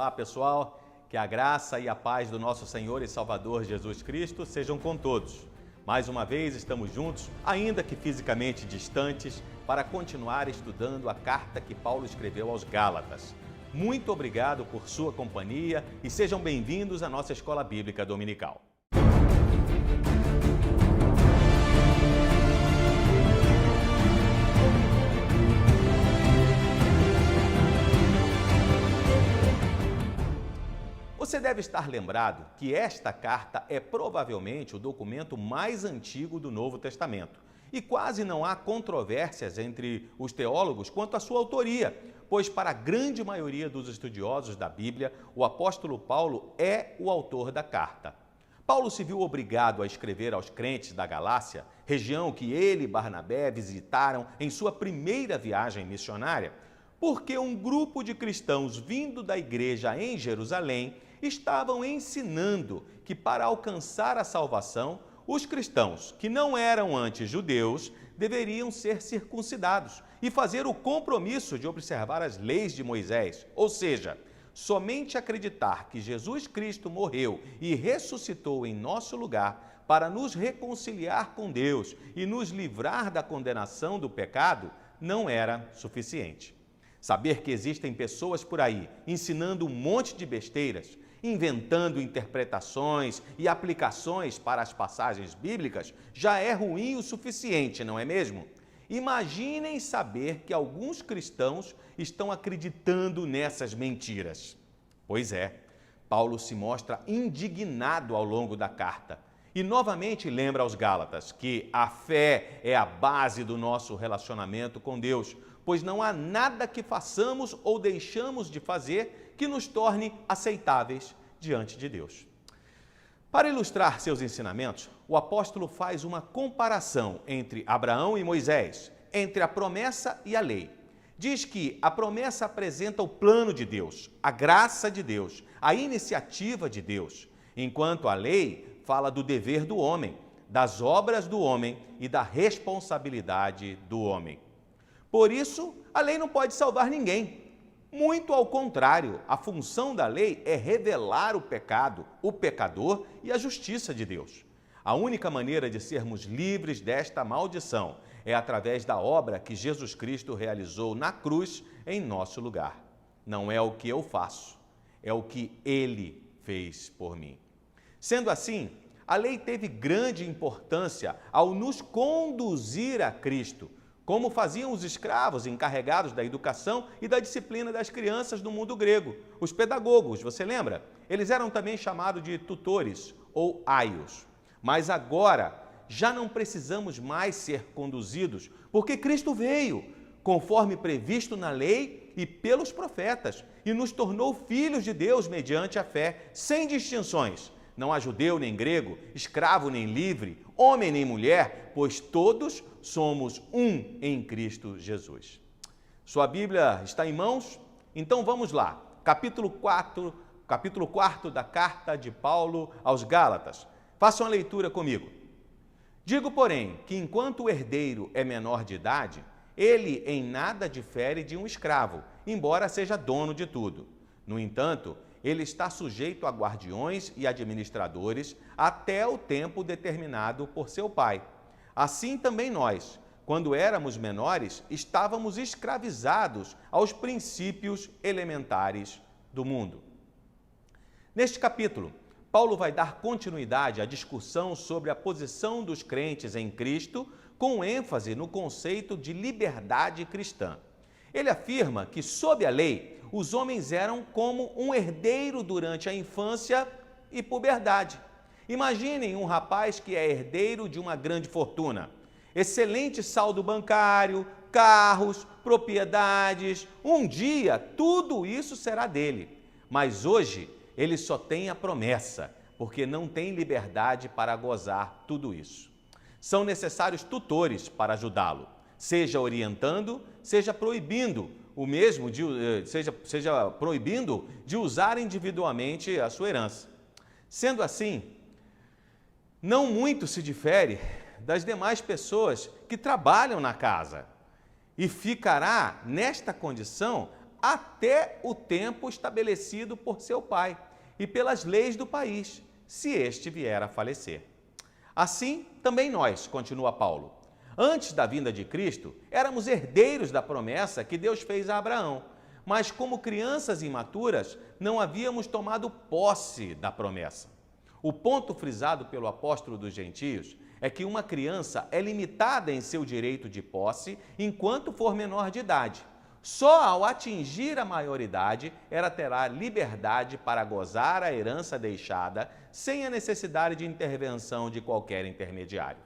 Olá, pessoal, que a graça e a paz do nosso Senhor e Salvador Jesus Cristo sejam com todos. Mais uma vez estamos juntos, ainda que fisicamente distantes, para continuar estudando a carta que Paulo escreveu aos Gálatas. Muito obrigado por sua companhia e sejam bem-vindos à nossa Escola Bíblica Dominical. Você deve estar lembrado que esta carta é provavelmente o documento mais antigo do Novo Testamento e quase não há controvérsias entre os teólogos quanto à sua autoria, pois para a grande maioria dos estudiosos da Bíblia, o apóstolo Paulo é o autor da carta. Paulo se viu obrigado a escrever aos crentes da Galácia, região que ele e Barnabé visitaram em sua primeira viagem missionária, porque um grupo de cristãos vindo da igreja em Jerusalém estavam ensinando que para alcançar a salvação, os cristãos que não eram antes judeus deveriam ser circuncidados e fazer o compromisso de observar as leis de Moisés, ou seja, somente acreditar que Jesus Cristo morreu e ressuscitou em nosso lugar para nos reconciliar com Deus e nos livrar da condenação do pecado não era suficiente. Saber que existem pessoas por aí ensinando um monte de besteiras, inventando interpretações e aplicações para as passagens bíblicas, já é ruim o suficiente, não é mesmo? Imaginem saber que alguns cristãos estão acreditando nessas mentiras. Pois é, Paulo se mostra indignado ao longo da carta e novamente lembra aos Gálatas que a fé é a base do nosso relacionamento com Deus, pois não há nada que façamos ou deixamos de fazer que nos torne aceitáveis diante de Deus. Para ilustrar seus ensinamentos, o apóstolo faz uma comparação entre Abraão e Moisés, entre a promessa e a lei. Diz que a promessa apresenta o plano de Deus, a graça de Deus, a iniciativa de Deus, enquanto a lei fala do dever do homem, das obras do homem e da responsabilidade do homem. Por isso, a lei não pode salvar ninguém. Muito ao contrário, a função da lei é revelar o pecado, o pecador e a justiça de Deus. A única maneira de sermos livres desta maldição é através da obra que Jesus Cristo realizou na cruz em nosso lugar. Não é o que eu faço, é o que Ele fez por mim. Sendo assim, a lei teve grande importância ao nos conduzir a Cristo, como faziam os escravos encarregados da educação e da disciplina das crianças no mundo grego. Os pedagogos, você lembra? Eles eram também chamados de tutores ou aios. Mas agora já não precisamos mais ser conduzidos, porque Cristo veio, conforme previsto na lei e pelos profetas, e nos tornou filhos de Deus mediante a fé, sem distinções. Não há judeu nem grego, escravo nem livre, homem nem mulher, pois todos somos um em Cristo Jesus. Sua Bíblia está em mãos? Então vamos lá, capítulo 4 da carta de Paulo aos Gálatas. Façam a leitura comigo. Digo, porém, que enquanto o herdeiro é menor de idade, ele em nada difere de um escravo, embora seja dono de tudo. No entanto, ele está sujeito a guardiões e administradores até o tempo determinado por seu pai. Assim também nós, quando éramos menores, estávamos escravizados aos princípios elementares do mundo. Neste capítulo, Paulo vai dar continuidade à discussão sobre a posição dos crentes em Cristo, com ênfase no conceito de liberdade cristã. Ele afirma que, sob a lei, os homens eram como um herdeiro durante a infância e puberdade. Imaginem um rapaz que é herdeiro de uma grande fortuna, excelente saldo bancário, carros, propriedades. Um dia, tudo isso será dele. Mas hoje, ele só tem a promessa, porque não tem liberdade para gozar tudo isso. São necessários tutores para ajudá-lo, seja orientando, seja proibindo proibindo de usar individualmente a sua herança. Sendo assim, não muito se difere das demais pessoas que trabalham na casa e ficará nesta condição até o tempo estabelecido por seu pai e pelas leis do país, se este vier a falecer. Assim, também nós, continua Paulo, antes da vinda de Cristo, éramos herdeiros da promessa que Deus fez a Abraão, mas como crianças imaturas, não havíamos tomado posse da promessa. O ponto frisado pelo apóstolo dos gentios é que uma criança é limitada em seu direito de posse enquanto for menor de idade. Só ao atingir a maioridade, ela terá liberdade para gozar a herança deixada, sem a necessidade de intervenção de qualquer intermediário.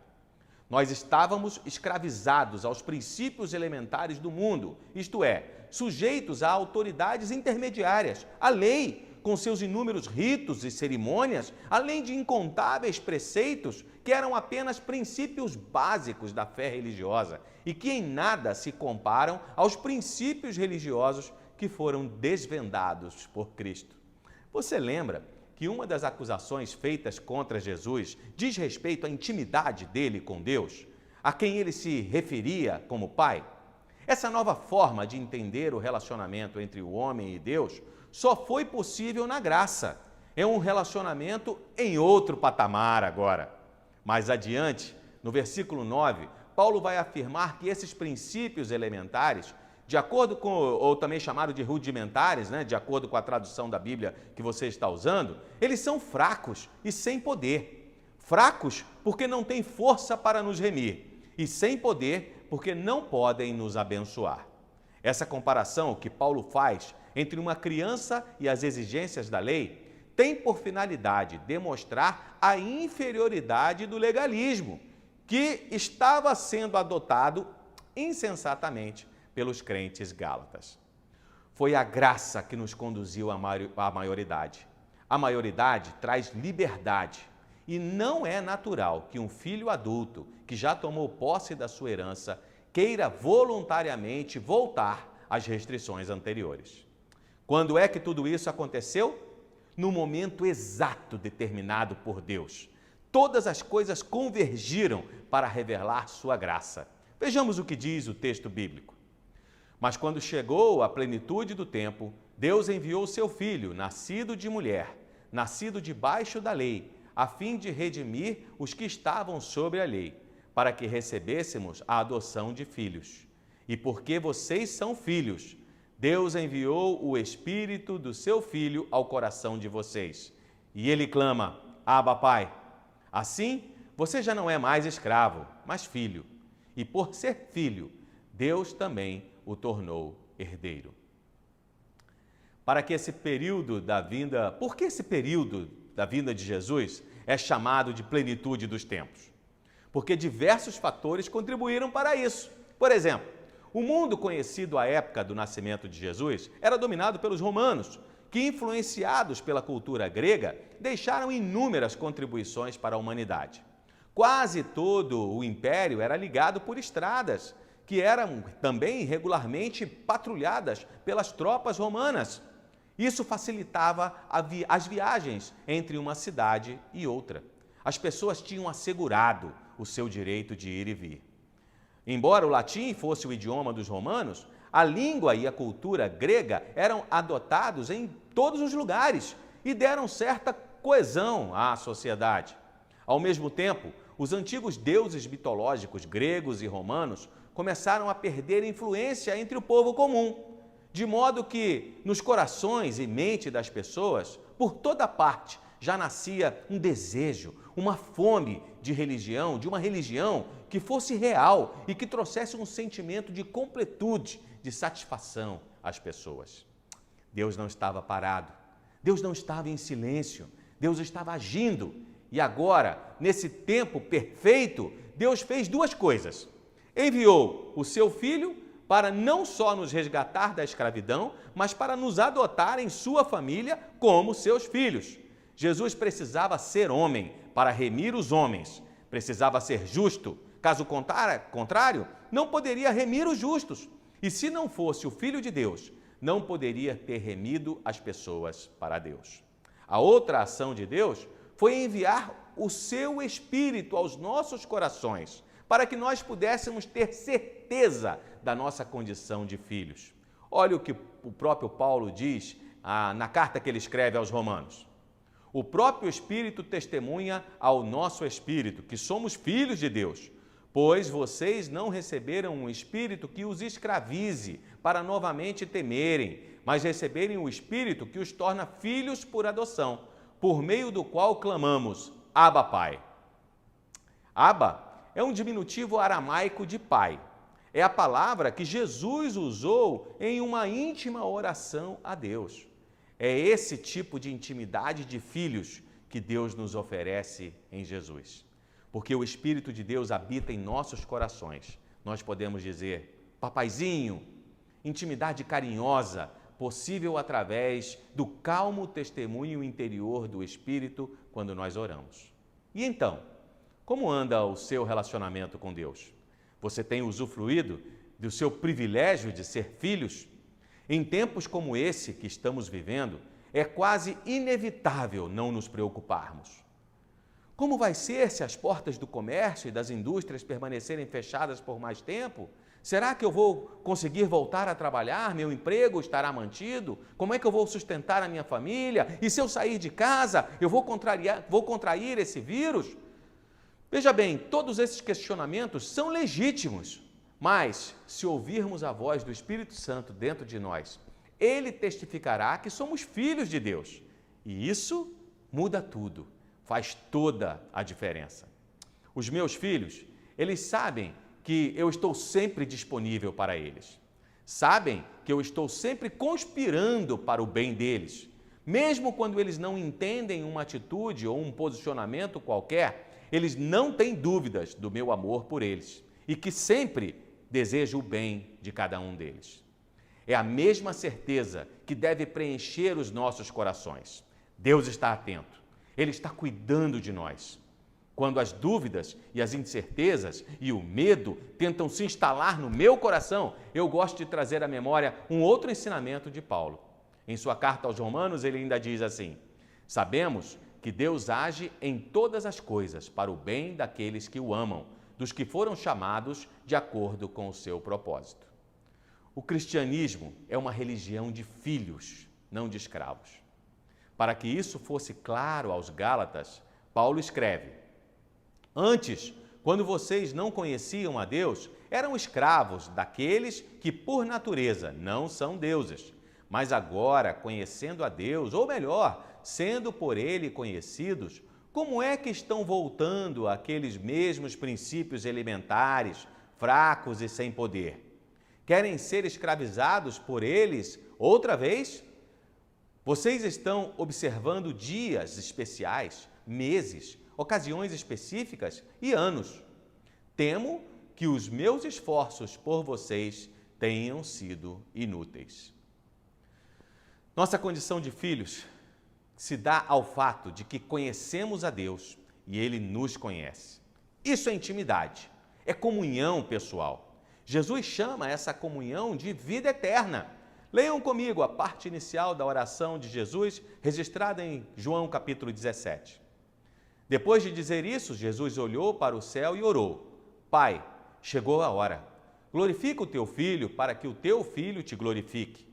Nós estávamos escravizados aos princípios elementares do mundo, isto é, sujeitos a autoridades intermediárias, a lei, com seus inúmeros ritos e cerimônias, além de incontáveis preceitos que eram apenas princípios básicos da fé religiosa e que em nada se comparam aos princípios religiosos que foram desvendados por Cristo. Você lembra que uma das acusações feitas contra Jesus diz respeito à intimidade dele com Deus, a quem ele se referia como Pai? Essa nova forma de entender o relacionamento entre o homem e Deus só foi possível na graça. É um relacionamento em outro patamar agora. Mais adiante, no versículo 9, Paulo vai afirmar que esses princípios elementares, de acordo com, ou também chamado de rudimentares, de acordo com a tradução da Bíblia que você está usando, eles são fracos e sem poder. Fracos porque não têm força para nos remir, e sem poder porque não podem nos abençoar. Essa comparação que Paulo faz entre uma criança e as exigências da lei tem por finalidade demonstrar a inferioridade do legalismo, que estava sendo adotado insensatamente pelos crentes gálatas. Foi a graça que nos conduziu à maioridade. A maioridade traz liberdade e não é natural que um filho adulto que já tomou posse da sua herança queira voluntariamente voltar às restrições anteriores. Quando é que tudo isso aconteceu? No momento exato determinado por Deus. Todas as coisas convergiram para revelar sua graça. Vejamos o que diz o texto bíblico. Mas quando chegou a plenitude do tempo, Deus enviou seu Filho, nascido de mulher, nascido debaixo da lei, a fim de redimir os que estavam sobre a lei, para que recebêssemos a adoção de filhos. E porque vocês são filhos, Deus enviou o Espírito do seu Filho ao coração de vocês. E ele clama, Abba, Pai. Assim, você já não é mais escravo, mas filho. E por ser filho, Deus também o tornou herdeiro. Para que esse período da vinda, por que esse período da vinda de Jesus é chamado de plenitude dos tempos? Porque diversos fatores contribuíram para isso. Por exemplo, o mundo conhecido à época do nascimento de Jesus era dominado pelos romanos, que, influenciados pela cultura grega, deixaram inúmeras contribuições para a humanidade. Quase todo o império era ligado por estradas, que eram também regularmente patrulhadas pelas tropas romanas. Isso facilitava as viagens entre uma cidade e outra. As pessoas tinham assegurado o seu direito de ir e vir. Embora o latim fosse o idioma dos romanos, a língua e a cultura grega eram adotados em todos os lugares e deram certa coesão à sociedade. Ao mesmo tempo, os antigos deuses mitológicos gregos e romanos começaram a perder influência entre o povo comum, de modo que nos corações e mente das pessoas, por toda parte, já nascia um desejo, uma fome de uma religião que fosse real e que trouxesse um sentimento de completude, de satisfação às pessoas. Deus não estava parado, Deus não estava em silêncio, Deus estava agindo. E agora, nesse tempo perfeito, Deus fez duas coisas. Enviou o seu Filho para não só nos resgatar da escravidão, mas para nos adotar em sua família como seus filhos. Jesus precisava ser homem para remir os homens, precisava ser justo, caso contrário, não poderia remir os justos. E se não fosse o Filho de Deus, não poderia ter remido as pessoas para Deus. A outra ação de Deus foi enviar o seu Espírito aos nossos corações, para que nós pudéssemos ter certeza da nossa condição de filhos. Olha o que o próprio Paulo diz na carta que ele escreve aos Romanos. O próprio Espírito testemunha ao nosso espírito que somos filhos de Deus, pois vocês não receberam um espírito que os escravize para novamente temerem, mas receberem o Espírito que os torna filhos por adoção, por meio do qual clamamos, Abba, Pai. Abba é um diminutivo aramaico de pai. É a palavra que Jesus usou em uma íntima oração a Deus. É esse tipo de intimidade de filhos que Deus nos oferece em Jesus. Porque o Espírito de Deus habita em nossos corações. Nós podemos dizer, papaizinho, intimidade carinhosa, possível através do calmo testemunho interior do Espírito quando nós oramos. E então, como anda o seu relacionamento com Deus? Você tem usufruído do seu privilégio de ser filhos? Em tempos como esse que estamos vivendo, é quase inevitável não nos preocuparmos. Como vai ser se as portas do comércio e das indústrias permanecerem fechadas por mais tempo? Será que eu vou conseguir voltar a trabalhar? Meu emprego estará mantido? Como é que eu vou sustentar a minha família? E se eu sair de casa, eu vou contrair esse vírus? Veja bem, todos esses questionamentos são legítimos, mas se ouvirmos a voz do Espírito Santo dentro de nós, ele testificará que somos filhos de Deus. E isso muda tudo, faz toda a diferença. Os meus filhos, eles sabem que eu estou sempre disponível para eles. Sabem que eu estou sempre conspirando para o bem deles. Mesmo quando eles não entendem uma atitude ou um posicionamento qualquer, eles não têm dúvidas do meu amor por eles e que sempre desejo o bem de cada um deles. É a mesma certeza que deve preencher os nossos corações. Deus está atento, Ele está cuidando de nós. Quando as dúvidas e as incertezas e o medo tentam se instalar no meu coração, eu gosto de trazer à memória um outro ensinamento de Paulo. Em sua carta aos Romanos, ele ainda diz assim: sabemos que Deus age em todas as coisas para o bem daqueles que o amam, dos que foram chamados de acordo com o seu propósito. O cristianismo é uma religião de filhos, não de escravos. Para que isso fosse claro aos Gálatas, Paulo escreve: antes, quando vocês não conheciam a Deus, eram escravos daqueles que, por natureza, não são deuses. Mas agora, conhecendo a Deus, ou melhor, sendo por Ele conhecidos, como é que estão voltando àqueles mesmos princípios elementares, fracos e sem poder? Querem ser escravizados por eles outra vez? Vocês estão observando dias especiais, meses, ocasiões específicas e anos. Temo que os meus esforços por vocês tenham sido inúteis. Nossa condição de filhos se dá ao fato de que conhecemos a Deus e Ele nos conhece. Isso é intimidade, é comunhão pessoal. Jesus chama essa comunhão de vida eterna. Leiam comigo a parte inicial da oração de Jesus, registrada em João capítulo 17. Depois de dizer isso, Jesus olhou para o céu e orou: Pai, chegou a hora. Glorifica o teu filho para que o teu filho te glorifique,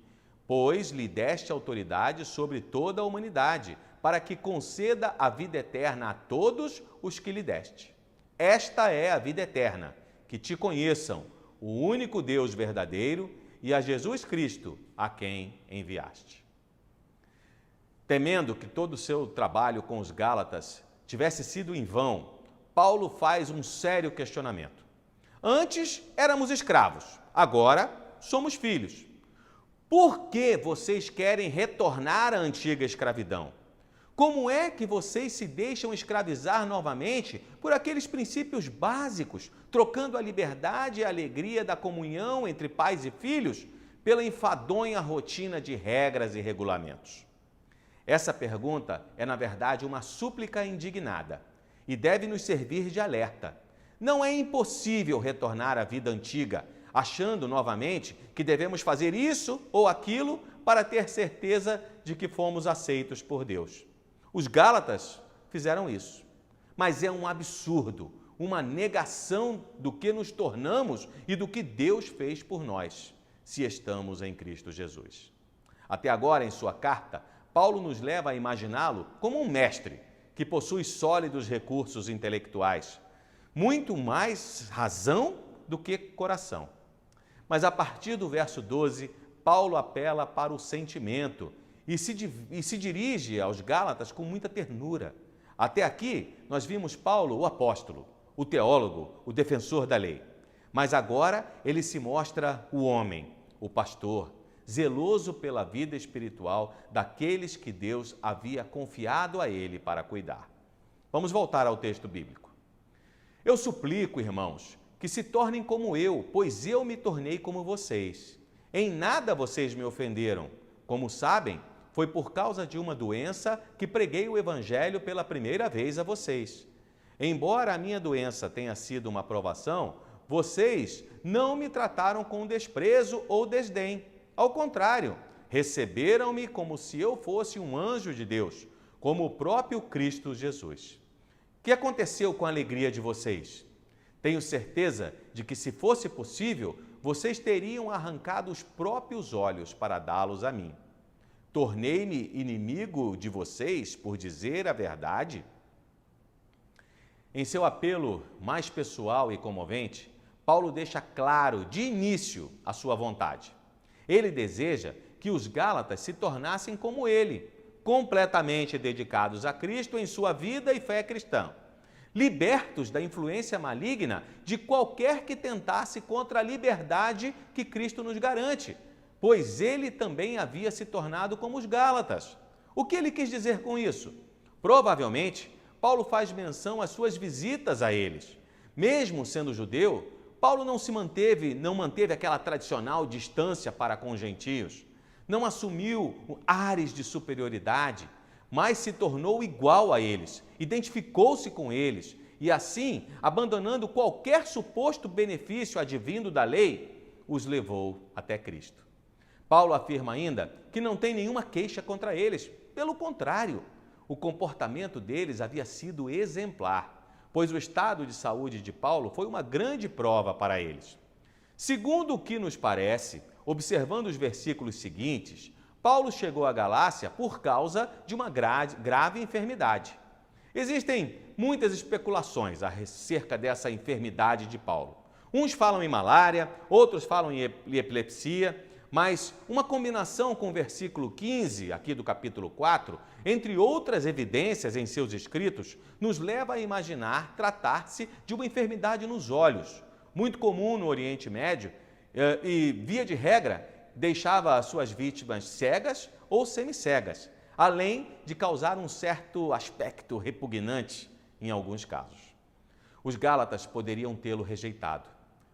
pois lhe deste autoridade sobre toda a humanidade, para que conceda a vida eterna a todos os que lhe deste. Esta é a vida eterna, que te conheçam, o único Deus verdadeiro, e a Jesus Cristo, a quem enviaste. Temendo que todo o seu trabalho com os Gálatas tivesse sido em vão, Paulo faz um sério questionamento. Antes éramos escravos, agora somos filhos. Por que vocês querem retornar à antiga escravidão? Como é que vocês se deixam escravizar novamente por aqueles princípios básicos, trocando a liberdade e a alegria da comunhão entre pais e filhos pela enfadonha rotina de regras e regulamentos? Essa pergunta é, na verdade, uma súplica indignada e deve nos servir de alerta. Não é impossível retornar à vida antiga, achando novamente que devemos fazer isso ou aquilo para ter certeza de que fomos aceitos por Deus. Os Gálatas fizeram isso, mas é um absurdo, uma negação do que nos tornamos e do que Deus fez por nós. se estamos em Cristo Jesus. Até agora, em sua carta, Paulo nos leva a imaginá-lo como um mestre que possui sólidos recursos intelectuais, muito mais razão do que coração. Mas a partir do verso 12, Paulo apela para o sentimento e se dirige aos Gálatas com muita ternura. Até aqui, nós vimos Paulo, o apóstolo, o teólogo, o defensor da lei. Mas agora ele se mostra o homem, o pastor, zeloso pela vida espiritual daqueles que Deus havia confiado a ele para cuidar. Vamos voltar ao texto bíblico. Eu suplico, irmãos, que se tornem como eu, pois eu me tornei como vocês. Em nada vocês me ofenderam. Como sabem, foi por causa de uma doença que preguei o evangelho pela primeira vez a vocês. Embora a minha doença tenha sido uma provação, vocês não me trataram com desprezo ou desdém. Ao contrário, receberam-me como se eu fosse um anjo de Deus, como o próprio Cristo Jesus. O que aconteceu com a alegria de vocês? Tenho certeza de que, se fosse possível, vocês teriam arrancado os próprios olhos para dá-los a mim. Tornei-me inimigo de vocês por dizer a verdade? Em seu apelo mais pessoal e comovente, Paulo deixa claro de início a sua vontade. Ele deseja que os Gálatas se tornassem como ele, completamente dedicados a Cristo em sua vida e fé cristã, libertos da influência maligna de qualquer que tentasse contra a liberdade que Cristo nos garante, pois ele também havia se tornado como os Gálatas. O que ele quis dizer com isso? Provavelmente, Paulo faz menção às suas visitas a eles. Mesmo sendo judeu, Paulo não manteve aquela tradicional distância para com os gentios, não assumiu ares de superioridade, mas se tornou igual a eles, identificou-se com eles e assim, abandonando qualquer suposto benefício advindo da lei, os levou até Cristo. Paulo afirma ainda que não tem nenhuma queixa contra eles, pelo contrário, o comportamento deles havia sido exemplar, pois o estado de saúde de Paulo foi uma grande prova para eles. Segundo o que nos parece, observando os versículos seguintes, Paulo chegou à Galácia por causa de uma grave enfermidade. Existem muitas especulações acerca dessa enfermidade de Paulo. Uns falam em malária, outros falam em epilepsia, mas uma combinação com o versículo 15, aqui do capítulo 4, entre outras evidências em seus escritos, nos leva a imaginar tratar-se de uma enfermidade nos olhos, muito comum no Oriente Médio e, via de regra, deixava suas vítimas cegas ou semicegas, além de causar um certo aspecto repugnante em alguns casos. Os Gálatas poderiam tê-lo rejeitado,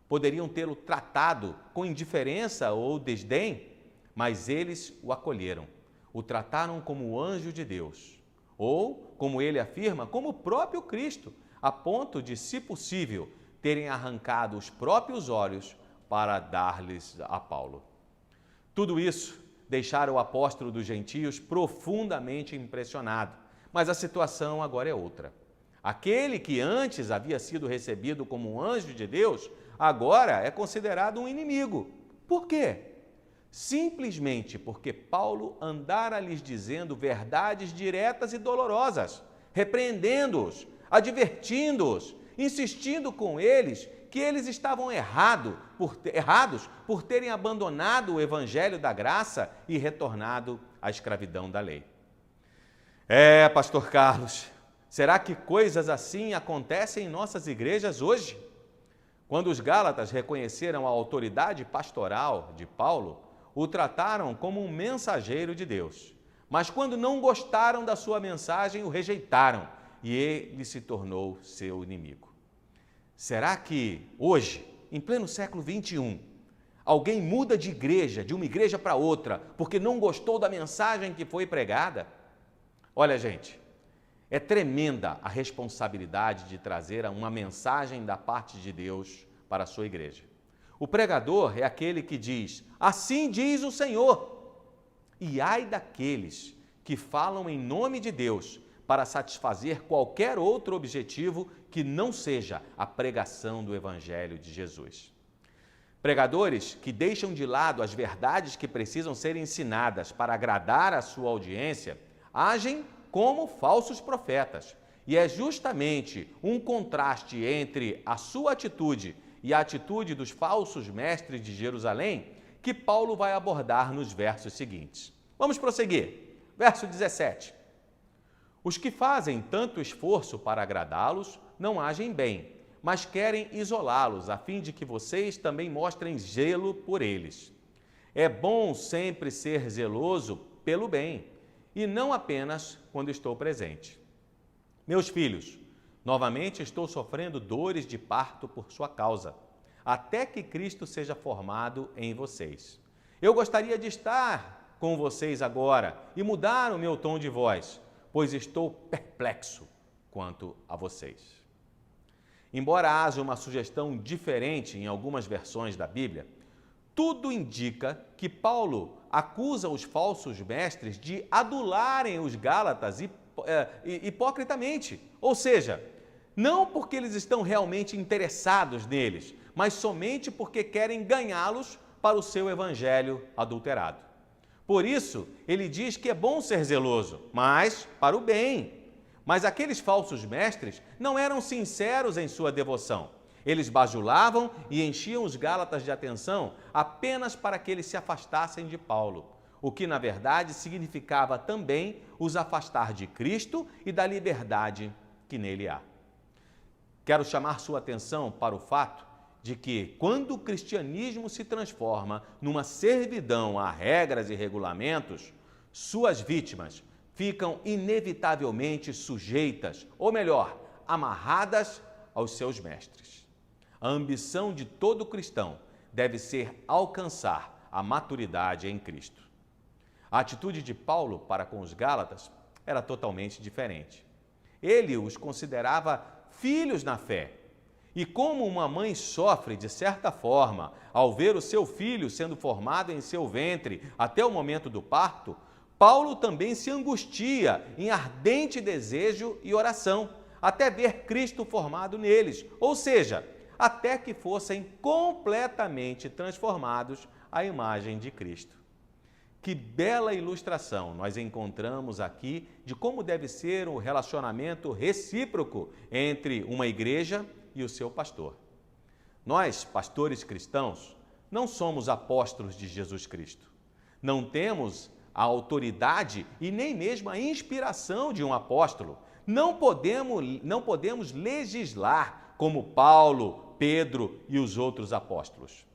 poderiam tê-lo tratado com indiferença ou desdém, mas eles o acolheram, o trataram como o anjo de Deus, ou, como ele afirma, como o próprio Cristo, a ponto de, se possível, terem arrancado os próprios olhos para dar-lhes a Paulo. Tudo isso deixara o apóstolo dos gentios profundamente impressionado, mas a situação agora é outra. Aquele que antes havia sido recebido como um anjo de Deus, agora é considerado um inimigo. Por quê? Simplesmente porque Paulo andara lhes dizendo verdades diretas e dolorosas, repreendendo-os, advertindo-os, insistindo com eles que eles estavam errados por terem abandonado o evangelho da graça e retornado à escravidão da lei. Pastor Carlos, será que coisas assim acontecem em nossas igrejas hoje? Quando os Gálatas reconheceram a autoridade pastoral de Paulo, o trataram como um mensageiro de Deus. Mas quando não gostaram da sua mensagem, o rejeitaram e ele se tornou seu inimigo. Será que hoje, em pleno século XXI, alguém muda de igreja, de uma igreja para outra, porque não gostou da mensagem que foi pregada? Olha, gente, é tremenda a responsabilidade de trazer uma mensagem da parte de Deus para a sua igreja. O pregador é aquele que diz, assim diz o Senhor. E ai daqueles que falam em nome de Deus para satisfazer qualquer outro objetivo que não seja a pregação do Evangelho de Jesus. Pregadores que deixam de lado as verdades que precisam ser ensinadas para agradar a sua audiência, agem como falsos profetas. E é justamente um contraste entre a sua atitude e a atitude dos falsos mestres de Jerusalém que Paulo vai abordar nos versos seguintes. Vamos prosseguir. Verso 17. Os que fazem tanto esforço para agradá-los não agem bem, mas querem isolá-los, a fim de que vocês também mostrem zelo por eles. É bom sempre ser zeloso pelo bem, e não apenas quando estou presente. Meus filhos, novamente estou sofrendo dores de parto por sua causa, até que Cristo seja formado em vocês. Eu gostaria de estar com vocês agora e mudar o meu tom de voz, pois estou perplexo quanto a vocês. Embora haja uma sugestão diferente em algumas versões da Bíblia, tudo indica que Paulo acusa os falsos mestres de adularem os gálatas hipocritamente, ou seja, não porque eles estão realmente interessados neles, mas somente porque querem ganhá-los para o seu evangelho adulterado. Por isso, ele diz que é bom ser zeloso, mas para o bem. Mas aqueles falsos mestres não eram sinceros em sua devoção. Eles bajulavam e enchiam os gálatas de atenção apenas para que eles se afastassem de Paulo, o que, na verdade, significava também os afastar de Cristo e da liberdade que nele há. Quero chamar sua atenção para o fato de que, quando o cristianismo se transforma numa servidão a regras e regulamentos, suas vítimas ficam inevitavelmente sujeitas, ou melhor, amarradas aos seus mestres. A ambição de todo cristão deve ser alcançar a maturidade em Cristo. A atitude de Paulo para com os gálatas era totalmente diferente. Ele os considerava filhos na fé. E como uma mãe sofre, de certa forma, ao ver o seu filho sendo formado em seu ventre até o momento do parto, Paulo também se angustia em ardente desejo e oração, até ver Cristo formado neles, ou seja, até que fossem completamente transformados à imagem de Cristo. Que bela ilustração nós encontramos aqui de como deve ser o relacionamento recíproco entre uma igreja e o seu pastor. Nós, pastores cristãos, não somos apóstolos de Jesus Cristo. Não temos a autoridade e nem mesmo a inspiração de um apóstolo. Não podemos legislar como Paulo, Pedro e os outros apóstolos.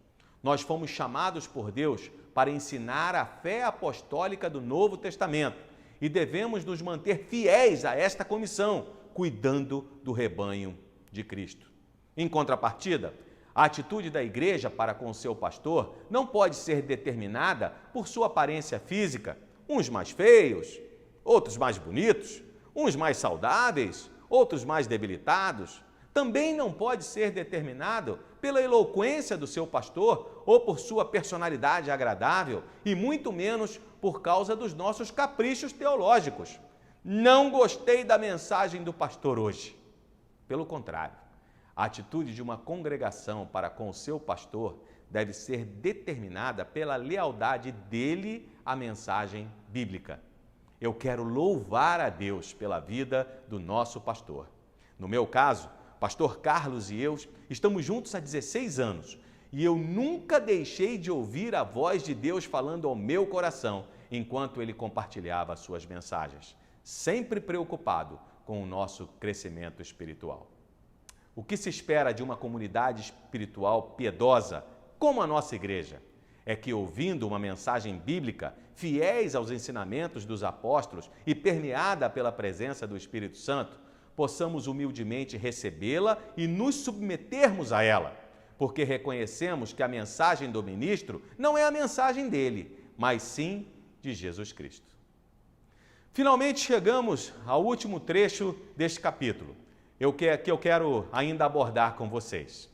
Nós fomos chamados por Deus para ensinar a fé apostólica do Novo Testamento e devemos nos manter fiéis a esta comissão, cuidando do rebanho de Cristo. Em contrapartida, a atitude da igreja para com seu pastor não pode ser determinada por sua aparência física, uns mais feios, outros mais bonitos, uns mais saudáveis, outros mais debilitados. Também não pode ser determinado pela eloquência do seu pastor ou por sua personalidade agradável e muito menos por causa dos nossos caprichos teológicos. Não gostei da mensagem do pastor hoje. Pelo contrário, a atitude de uma congregação para com o seu pastor deve ser determinada pela lealdade dele à mensagem bíblica. Eu quero louvar a Deus pela vida do nosso pastor. No meu caso, pastor Carlos e eu estamos juntos há 16 anos e eu nunca deixei de ouvir a voz de Deus falando ao meu coração enquanto ele compartilhava as suas mensagens, sempre preocupado com o nosso crescimento espiritual. O que se espera de uma comunidade espiritual piedosa, como a nossa igreja, é que, ouvindo uma mensagem bíblica, fiéis aos ensinamentos dos apóstolos e permeada pela presença do Espírito Santo, possamos humildemente recebê-la e nos submetermos a ela, porque reconhecemos que a mensagem do ministro não é a mensagem dele, mas sim de Jesus Cristo. Finalmente chegamos ao último trecho deste capítulo, que eu quero ainda abordar com vocês.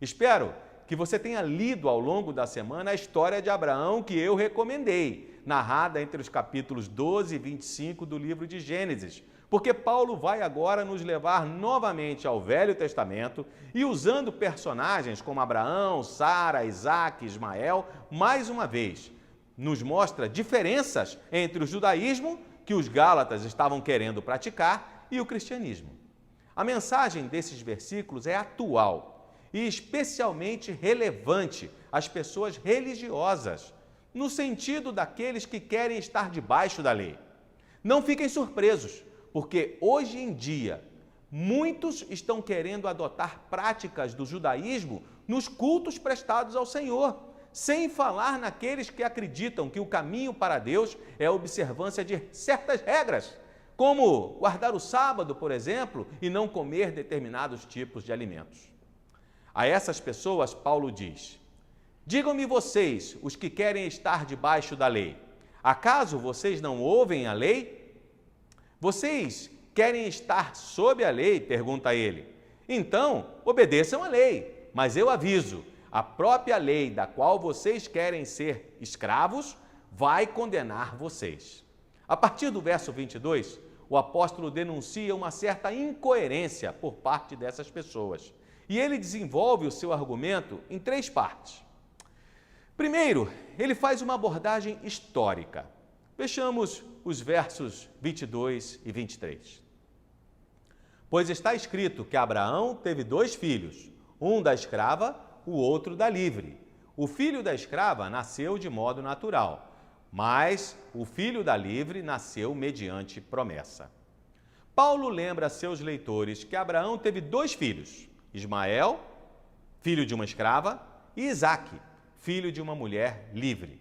Espero que você tenha lido ao longo da semana a história de Abraão que eu recomendei, narrada entre os capítulos 12 e 25 do livro de Gênesis, Porque Paulo vai agora nos levar novamente ao Velho Testamento e, usando personagens como Abraão, Sara, Isaac, Ismael, mais uma vez, nos mostra diferenças entre o judaísmo que os gálatas estavam querendo praticar e o cristianismo. A mensagem desses versículos é atual e especialmente relevante às pessoas religiosas, no sentido daqueles que querem estar debaixo da lei. Não fiquem surpresos, porque hoje em dia muitos estão querendo adotar práticas do judaísmo nos cultos prestados ao Senhor, sem falar naqueles que acreditam que o caminho para Deus é a observância de certas regras, como guardar o sábado, por exemplo, e não comer determinados tipos de alimentos. A essas pessoas, Paulo diz: digam-me vocês, os que querem estar debaixo da lei, acaso vocês não ouvem a lei? Vocês querem estar sob a lei? Pergunta ele. Então, obedeçam a lei, mas eu aviso, a própria lei da qual vocês querem ser escravos vai condenar vocês. A partir do verso 22, o apóstolo denuncia uma certa incoerência por parte dessas pessoas. E ele desenvolve o seu argumento em 3 partes. Primeiro, ele faz uma abordagem histórica. Vejamos os versos 22 e 23. Pois está escrito que Abraão teve 2 filhos, um da escrava, o outro da livre. O filho da escrava nasceu de modo natural, mas o filho da livre nasceu mediante promessa. Paulo lembra a seus leitores que Abraão teve 2 filhos, Ismael, filho de uma escrava, e Isaque, filho de uma mulher livre.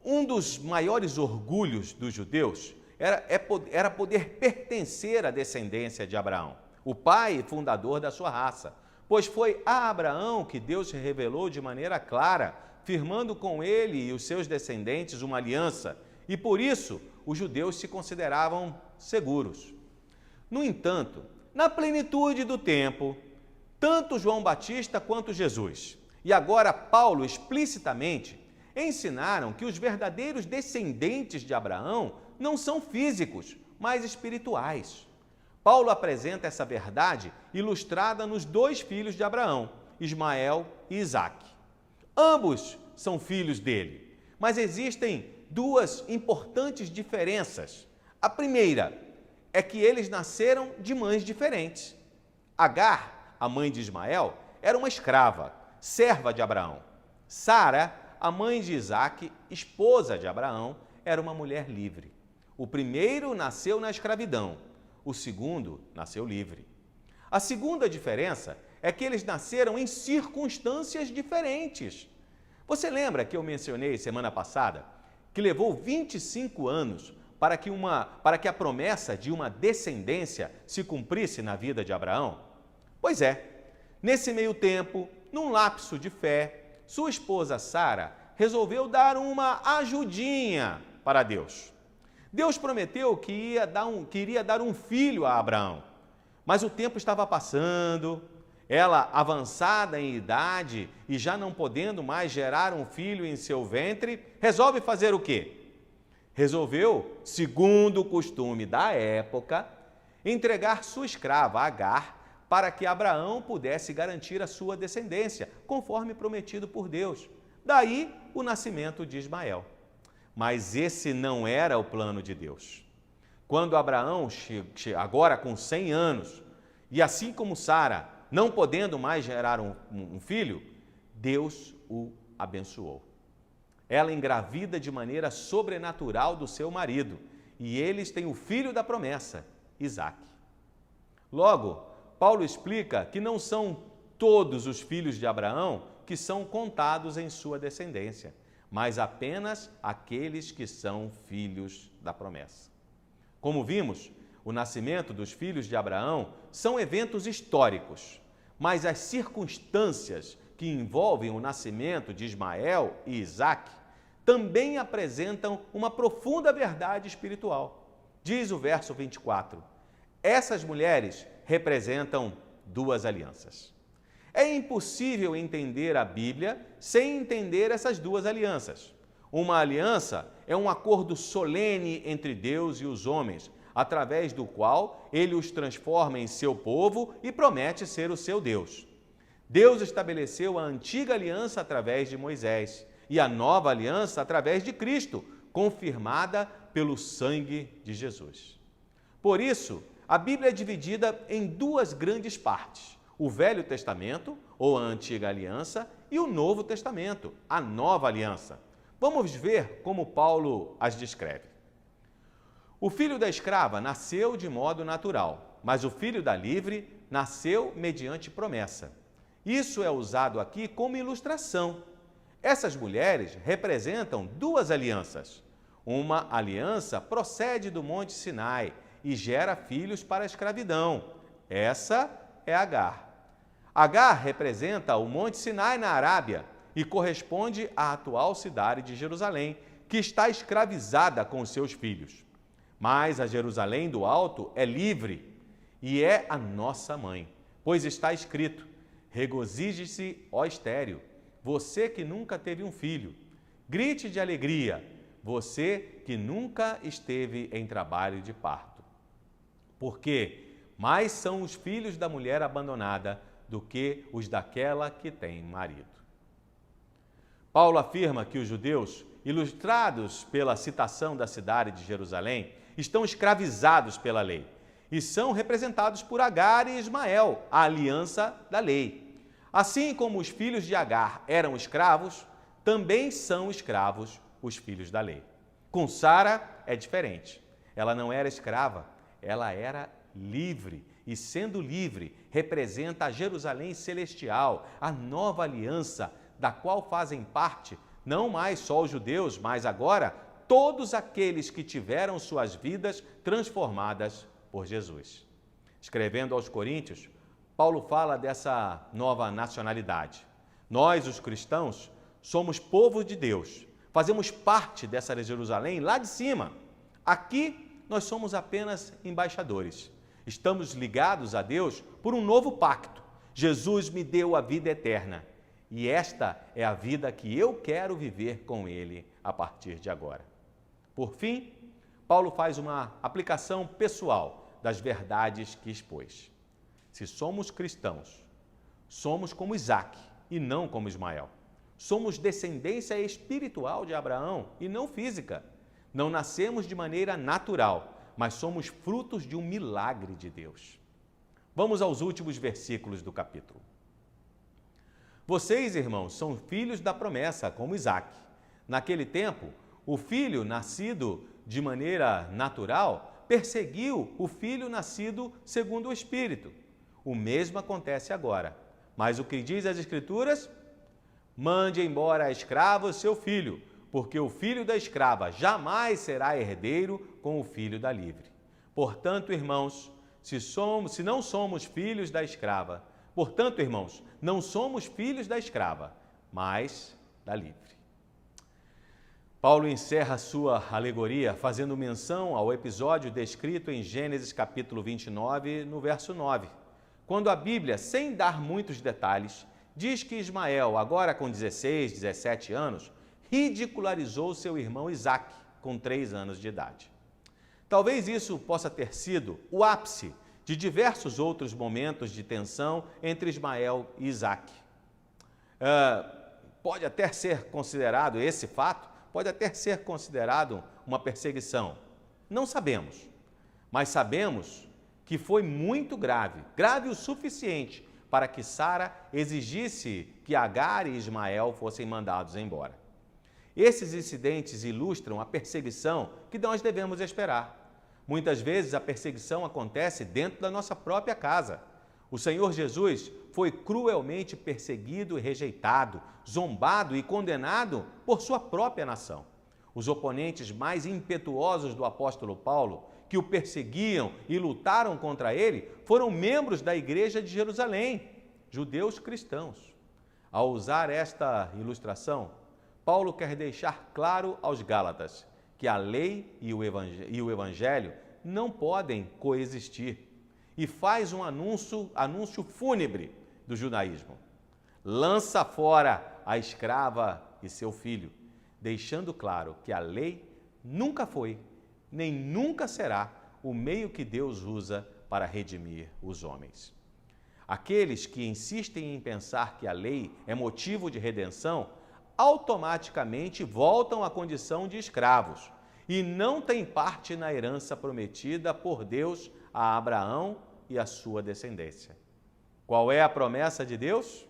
Um dos maiores orgulhos dos judeus era poder pertencer à descendência de Abraão, o pai e fundador da sua raça, pois foi a Abraão que Deus se revelou de maneira clara, firmando com ele e os seus descendentes uma aliança, e por isso os judeus se consideravam seguros. No entanto, na plenitude do tempo, tanto João Batista quanto Jesus, e agora Paulo explicitamente, ensinaram que os verdadeiros descendentes de Abraão não são físicos, mas espirituais. Paulo apresenta essa verdade ilustrada nos 2 filhos de Abraão, Ismael e Isaque. Ambos são filhos dele, mas existem 2 importantes diferenças. A primeira é que eles nasceram de mães diferentes. Agar, a mãe de Ismael, era uma escrava, serva de Abraão. Sara, a mãe de Isaque, esposa de Abraão, era uma mulher livre. O primeiro nasceu na escravidão, o segundo nasceu livre. A segunda diferença é que eles nasceram em circunstâncias diferentes. Você lembra que eu mencionei semana passada que levou 25 anos para que a promessa de uma descendência se cumprisse na vida de Abraão? Pois é, nesse meio tempo, num lapso de fé, sua esposa Sara resolveu dar uma ajudinha para Deus. Deus prometeu que iria dar um filho a Abraão, mas o tempo estava passando, ela avançada em idade e já não podendo mais gerar um filho em seu ventre, resolve fazer o quê? Resolveu, segundo o costume da época, entregar sua escrava Agar para que Abraão pudesse garantir a sua descendência, conforme prometido por Deus. Daí o nascimento de Ismael. Mas esse não era o plano de Deus. Quando Abraão, agora com 100 anos, e assim como Sara, não podendo mais gerar um filho, Deus o abençoou. Ela engravida de maneira sobrenatural do seu marido, e eles têm o filho da promessa, Isaque. Logo, Paulo explica que não são todos os filhos de Abraão que são contados em sua descendência, mas apenas aqueles que são filhos da promessa. Como vimos, o nascimento dos filhos de Abraão são eventos históricos, mas as circunstâncias que envolvem o nascimento de Ismael e Isaque também apresentam uma profunda verdade espiritual. Diz o verso 24: essas mulheres representam 2 alianças. É impossível entender a Bíblia sem entender essas 2 alianças. Uma aliança é um acordo solene entre Deus e os homens, através do qual ele os transforma em seu povo e promete ser o seu Deus. Deus estabeleceu a antiga aliança através de Moisés e a nova aliança através de Cristo, confirmada pelo sangue de Jesus. Por isso, a Bíblia é dividida em duas grandes partes: o Velho Testamento, ou a Antiga Aliança, e o Novo Testamento, a Nova Aliança. Vamos ver como Paulo as descreve. O filho da escrava nasceu de modo natural, mas o filho da livre nasceu mediante promessa. Isso é usado aqui como ilustração. Essas mulheres representam duas alianças. Uma aliança procede do Monte Sinai e gera filhos para a escravidão. Essa é Agar. Agar representa o Monte Sinai na Arábia e corresponde à atual cidade de Jerusalém, que está escravizada com os seus filhos. Mas a Jerusalém do Alto é livre e é a nossa mãe, pois está escrito: regozije-se, ó estéril, você que nunca teve um filho. Grite de alegria, você que nunca esteve em trabalho de parto. Porque mais são os filhos da mulher abandonada do que os daquela que tem marido. Paulo afirma que os judeus, ilustrados pela citação da cidade de Jerusalém, estão escravizados pela lei e são representados por Agar e Ismael, a aliança da lei. Assim como os filhos de Agar eram escravos, também são escravos os filhos da lei. Com Sara é diferente. Ela não era escrava, ela era livre. E sendo livre, representa a Jerusalém celestial, a nova aliança, da qual fazem parte não mais só os judeus, mas agora todos aqueles que tiveram suas vidas transformadas por Jesus. Escrevendo aos Coríntios, Paulo fala dessa nova nacionalidade. Nós, os cristãos, somos povo de Deus, fazemos parte dessa Jerusalém lá de cima. Aqui, nós somos apenas embaixadores. Estamos ligados a Deus por um novo pacto. Jesus me deu a vida eterna e esta é a vida que eu quero viver com Ele a partir de agora. Por fim, Paulo faz uma aplicação pessoal das verdades que expôs. Se somos cristãos, somos como Isaac e não como Ismael. Somos descendência espiritual de Abraão e não física. Não nascemos de maneira natural, mas somos frutos de um milagre de Deus. Vamos aos últimos versículos do capítulo. Vocês, irmãos, são filhos da promessa, como Isaac. Naquele tempo, o filho nascido de maneira natural perseguiu o filho nascido segundo o Espírito. O mesmo acontece agora. Mas o que diz as Escrituras? Mande embora a escrava o seu filho, porque o filho da escrava jamais será herdeiro com o filho da livre. Portanto, irmãos, se não somos filhos da escrava, não somos filhos da escrava, mas da livre. Paulo encerra sua alegoria fazendo menção ao episódio descrito em Gênesis capítulo 29, no verso 9, quando a Bíblia, sem dar muitos detalhes, diz que Ismael, agora com 16, 17 anos, ridicularizou seu irmão Isaque, com 3 anos de idade. Talvez isso possa ter sido o ápice de diversos outros momentos de tensão entre Ismael e Isaque. Pode até ser considerado esse fato, pode até ser considerado uma perseguição. Não sabemos, mas sabemos que foi muito grave, grave o suficiente para que Sara exigisse que Agar e Ismael fossem mandados embora. Esses incidentes ilustram a perseguição que nós devemos esperar. Muitas vezes a perseguição acontece dentro da nossa própria casa. O Senhor Jesus foi cruelmente perseguido e rejeitado, zombado e condenado por sua própria nação. Os oponentes mais impetuosos do apóstolo Paulo, que o perseguiam e lutaram contra ele, foram membros da igreja de Jerusalém, judeus cristãos. Ao usar esta ilustração, Paulo quer deixar claro aos Gálatas que a lei e o evangelho não podem coexistir e faz um anúncio fúnebre do judaísmo. Lança fora a escrava e seu filho, deixando claro que a lei nunca foi, nem nunca será o meio que Deus usa para redimir os homens. Aqueles que insistem em pensar que a lei é motivo de redenção, automaticamente voltam à condição de escravos e não têm parte na herança prometida por Deus a Abraão e a sua descendência. Qual é a promessa de Deus?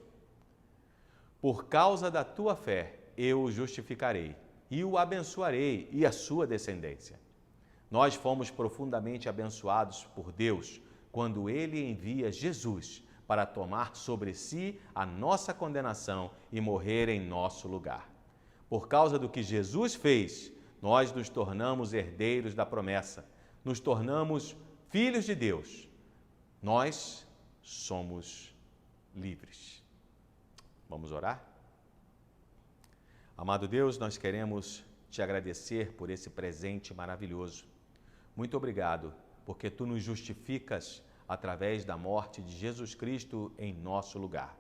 Por causa da tua fé, eu o justificarei e o abençoarei e a sua descendência. Nós fomos profundamente abençoados por Deus quando Ele envia Jesus para tomar sobre si a nossa condenação e morrer em nosso lugar. Por causa do que Jesus fez, nós nos tornamos herdeiros da promessa, nos tornamos filhos de Deus. Nós somos livres. Vamos orar? Amado Deus, nós queremos te agradecer por esse presente maravilhoso. Muito obrigado, porque tu nos justificas através da morte de Jesus Cristo em nosso lugar.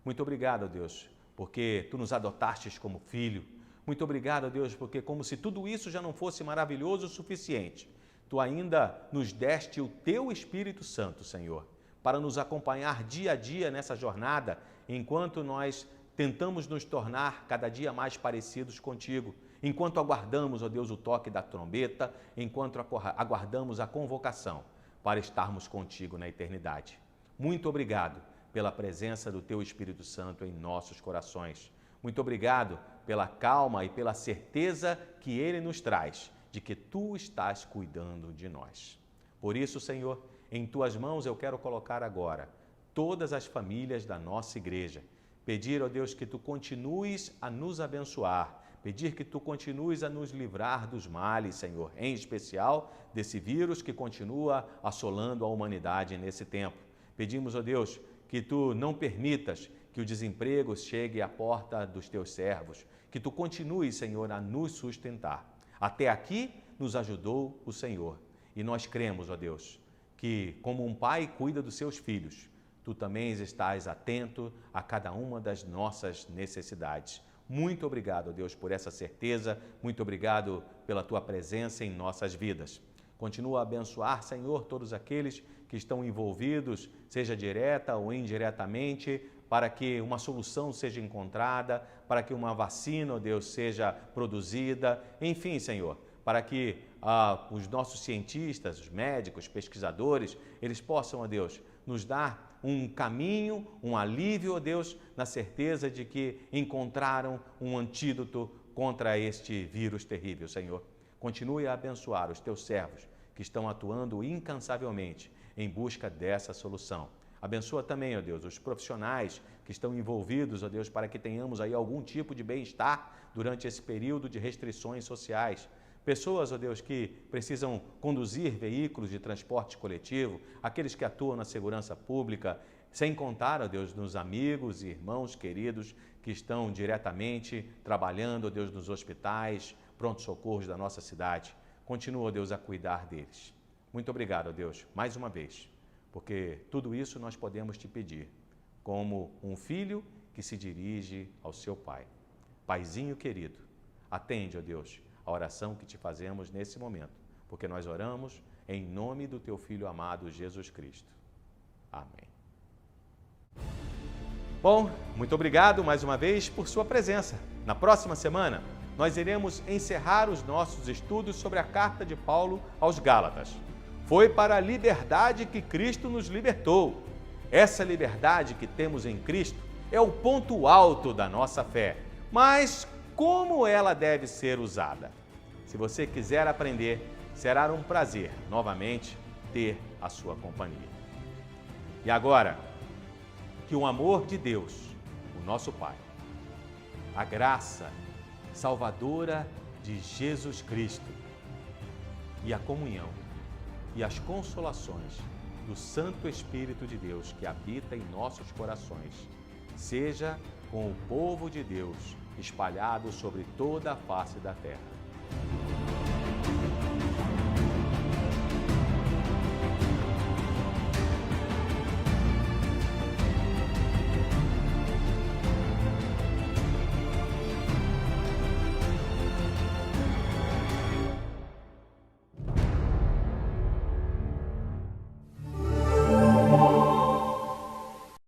Muito obrigado, Deus, porque tu nos adotastes como filho. Muito obrigado, Deus, porque como se tudo isso já não fosse maravilhoso o suficiente, tu ainda nos deste o teu Espírito Santo, Senhor, para nos acompanhar dia a dia nessa jornada, enquanto nós tentamos nos tornar cada dia mais parecidos contigo, enquanto aguardamos, ó Deus, o toque da trombeta, enquanto aguardamos a convocação para estarmos contigo na eternidade. Muito obrigado pela presença do teu Espírito Santo em nossos corações. Muito obrigado pela calma e pela certeza que ele nos traz de que tu estás cuidando de nós. Por isso, Senhor, em tuas mãos eu quero colocar agora todas as famílias da nossa igreja. Pedir, ó Deus, que tu continues a nos abençoar, pedir que tu continues a nos livrar dos males, Senhor, em especial desse vírus que continua assolando a humanidade nesse tempo. Pedimos, ó Deus, que tu não permitas que o desemprego chegue à porta dos teus servos, que tu continues, Senhor, a nos sustentar. Até aqui nos ajudou o Senhor e nós cremos, ó Deus, que como um pai cuida dos seus filhos, tu também estás atento a cada uma das nossas necessidades. Muito obrigado, Deus, por essa certeza, muito obrigado pela tua presença em nossas vidas. Continua a abençoar, Senhor, todos aqueles que estão envolvidos, seja direta ou indiretamente, para que uma solução seja encontrada, para que uma vacina, ó Deus, seja produzida, enfim, Senhor, para que os nossos cientistas, os médicos, pesquisadores, eles possam, ó Deus, nos dar um caminho, um alívio, ó Deus, na certeza de que encontraram um antídoto contra este vírus terrível, Senhor. Continue a abençoar os teus servos que estão atuando incansavelmente em busca dessa solução. Abençoa também, ó Deus, os profissionais que estão envolvidos, ó Deus, para que tenhamos aí algum tipo de bem-estar durante esse período de restrições sociais. Pessoas, ó Deus, que precisam conduzir veículos de transporte coletivo, aqueles que atuam na segurança pública, sem contar, ó Deus, nos amigos e irmãos queridos que estão diretamente trabalhando, ó Deus, nos hospitais, pronto-socorros da nossa cidade. Continua, ó Deus, a cuidar deles. Muito obrigado, ó Deus, mais uma vez, porque tudo isso nós podemos te pedir, como um filho que se dirige ao seu pai. Paizinho querido, atende, ó Deus, a oração que te fazemos nesse momento, porque nós oramos em nome do teu Filho amado Jesus Cristo. Amém. Bom, muito obrigado mais uma vez por sua presença. Na próxima semana, nós iremos encerrar os nossos estudos sobre a carta de Paulo aos Gálatas. Foi para a liberdade que Cristo nos libertou. Essa liberdade que temos em Cristo é o ponto alto da nossa fé. Mas como ela deve ser usada? Se você quiser aprender, será um prazer, novamente, ter a sua companhia. E agora, que o amor de Deus, o nosso Pai, a graça salvadora de Jesus Cristo e a comunhão e as consolações do Santo Espírito de Deus que habita em nossos corações, seja com o povo de Deus espalhado sobre toda a face da terra.